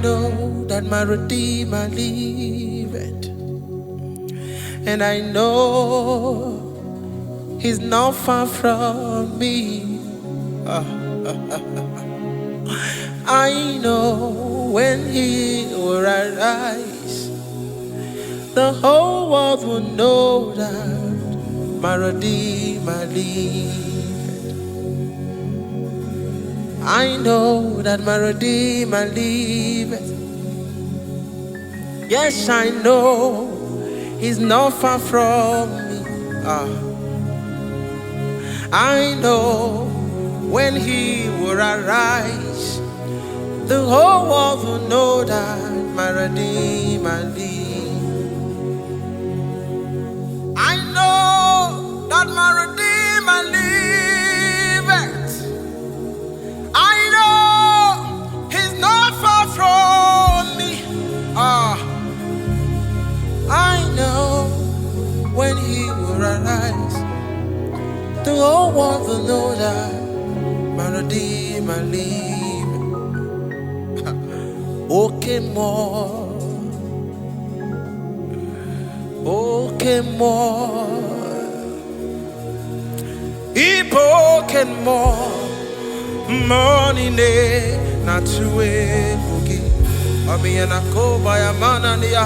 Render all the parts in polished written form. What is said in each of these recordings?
know that my Redeemer liveth, and I know He's not far from me. I know when He will arise, the whole world will know that my Redeemer liveth. I know that my Redeemer liveth. Yes, I know He's not far from me. I know when He will arise, the whole world will know that my Redeemer lives. I know that my Redeemer liveth. I know He's not far from me. I know when He will arise, the whole world will know that my Redeemer lives. Okay, more. Okay, more. Ipoken more. Money ne na tuwe bugi. Ami anako baya manania.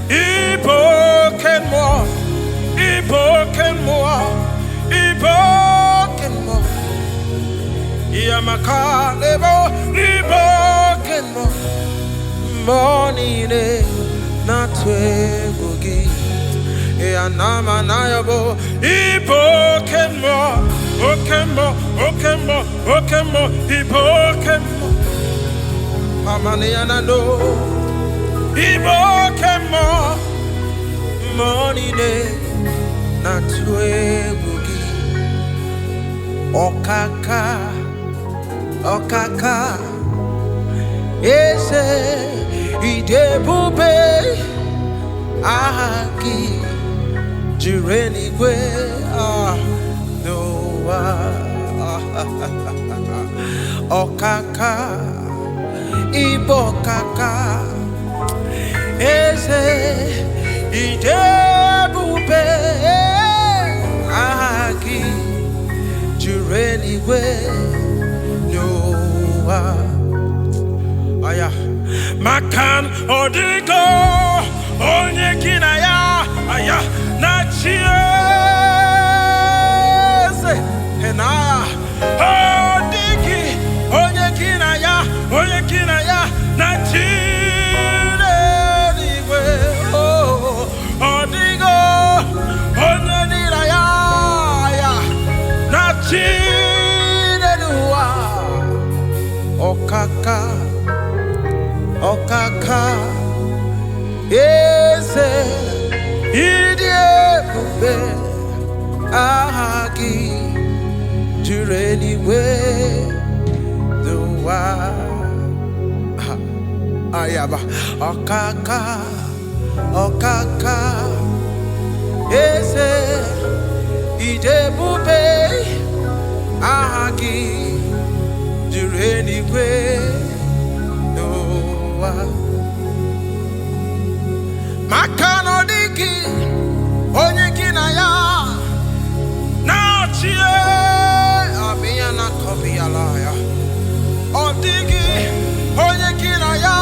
Ipoken more. Ipoken more. Ipoken more. Iyamaka lebo. Ipoken more. Money ne na tuwe bugi. Eanama na yabo. Ipoken more. Okemo, okemo, okemo, ibokemo. Amaniana no, ibokemo. Money ne na tuwe bugi. Okaka, okaka. Ese idebube ahaki jireni kwe no. Okaka, ibokaka, eze idebube ahagi jureni we noa. Aya makan odigo onye kinaya aya na chiese ena odigi onye kinaya na chineligwe odigo onye niraya na chinelua. Okaka, okaka, eze idebube ahagi jureniwe doa. Ayaba okaka, okaka, eze idebube ahagi jureniwe doa. Makano diki onye kinaya na chie abiyana kopiyalaya. Odigi onye kinaya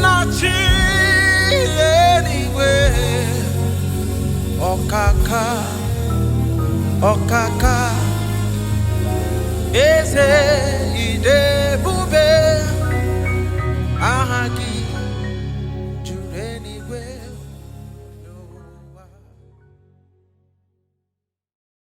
na chie anyway. Okaka, okaka, eze ide